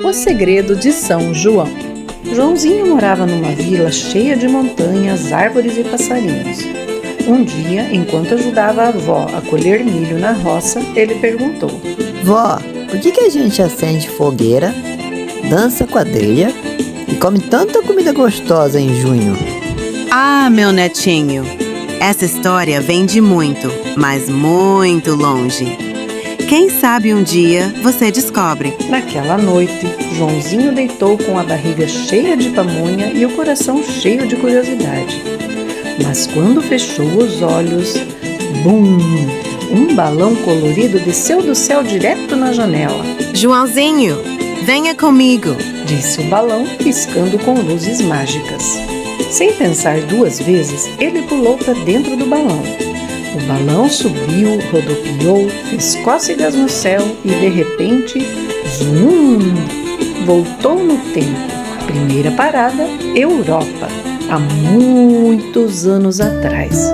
O segredo de São João. Joãozinho morava numa vila cheia de montanhas, árvores e passarinhos. Um dia, enquanto ajudava a avó a colher milho na roça, ele perguntou: Vó, por que a gente acende fogueira, dança quadrilha e come tanta comida gostosa em junho? Ah, meu netinho, essa história vem de muito, mas muito longe. Quem sabe um dia você descobre. Naquela noite, Joãozinho deitou com a barriga cheia de pamonha e o coração cheio de curiosidade. Mas quando fechou os olhos, bum! Um balão colorido desceu do céu direto na janela. Joãozinho, venha comigo, disse o balão, piscando com luzes mágicas. Sem pensar duas vezes, ele pulou para dentro do balão. O balão subiu, rodopiou, fez cócegas no céu e, de repente, zum! Voltou no tempo. Primeira parada, Europa, há muitos anos atrás.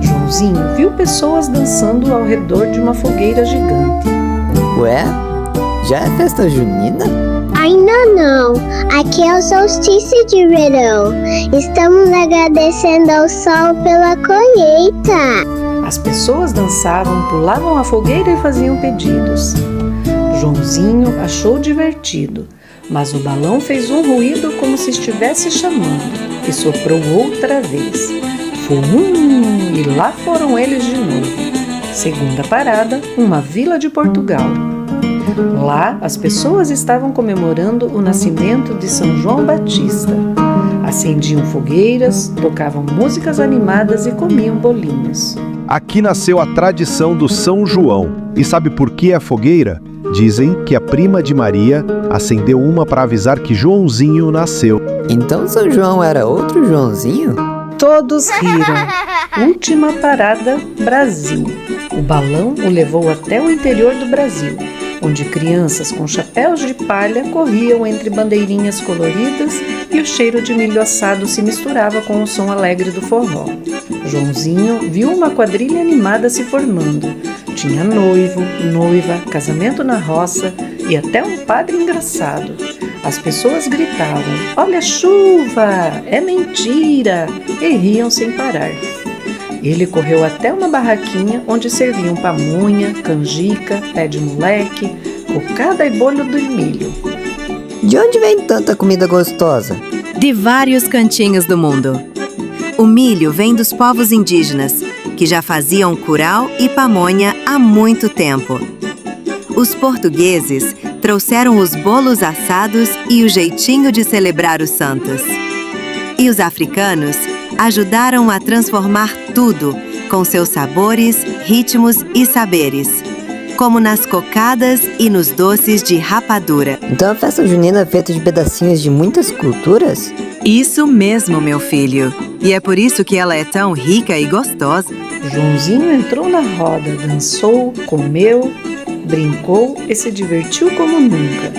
Joãozinho viu pessoas dançando ao redor de uma fogueira gigante. Ué, já é festa junina? Ainda não, aqui é o solstício de verão. Estamos agradecendo ao sol pela colheita. As pessoas dançavam, pulavam a fogueira e faziam pedidos. Joãozinho achou divertido, mas o balão fez um ruído como se estivesse chamando e soprou outra vez. Fum! E lá foram eles de novo. Segunda parada, uma vila de Portugal. Lá, as pessoas estavam comemorando o nascimento de São João Batista. Acendiam fogueiras, tocavam músicas animadas e comiam bolinhos. Aqui nasceu a tradição do São João. E sabe por que a fogueira? Dizem que a prima de Maria acendeu uma para avisar que Joãozinho nasceu. Então São João era outro Joãozinho? Todos riram. Última parada, Brasil. O balão o levou até o interior do Brasil, onde crianças com chapéus de palha corriam entre bandeirinhas coloridas e o cheiro de milho assado se misturava com o som alegre do forró. Joãozinho viu uma quadrilha animada se formando. Tinha noivo, noiva, casamento na roça e até um padre engraçado. As pessoas gritavam: "Olha a chuva! É mentira!" e riam sem parar. Ele correu até uma barraquinha onde serviam pamonha, canjica, pé de moleque, cocada e bolho de milho. De onde vem tanta comida gostosa? De vários cantinhos do mundo. O milho vem dos povos indígenas, que já faziam curau e pamonha há muito tempo. Os portugueses trouxeram os bolos assados e o jeitinho de celebrar os santos. E os africanos ajudaram a transformar tudo com seus sabores, ritmos e saberes, como nas cocadas e nos doces de rapadura. Então a festa junina é feita de pedacinhos de muitas culturas? Isso mesmo, meu filho. E é por isso que ela é tão rica e gostosa. Joãozinho entrou na roda, dançou, comeu, brincou e se divertiu como nunca.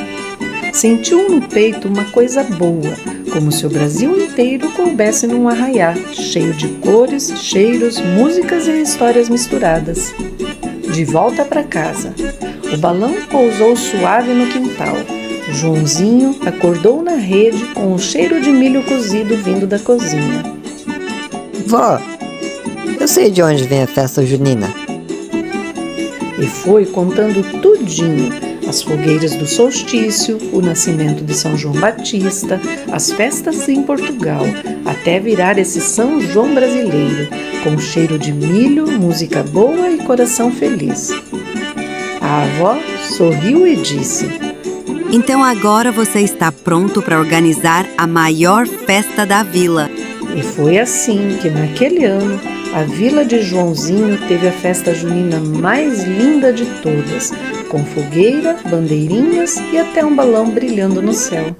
Sentiu no peito uma coisa boa, como se o Brasil inteiro coubesse num arraiá, cheio de cores, cheiros, músicas e histórias misturadas. De volta para casa, o balão pousou suave no quintal. Joãozinho acordou na rede com o cheiro de milho cozido vindo da cozinha. Vó, eu sei de onde vem a festa junina. E foi contando tudinho: as fogueiras do solstício, o nascimento de São João Batista, as festas em Portugal, até virar esse São João brasileiro, com cheiro de milho, música boa e coração feliz. A avó sorriu e disse: Então agora você está pronto para organizar a maior festa da vila. E foi assim que naquele ano a vila de Joãozinho teve a festa junina mais linda de todas, com fogueira, bandeirinhas e até um balão brilhando no céu.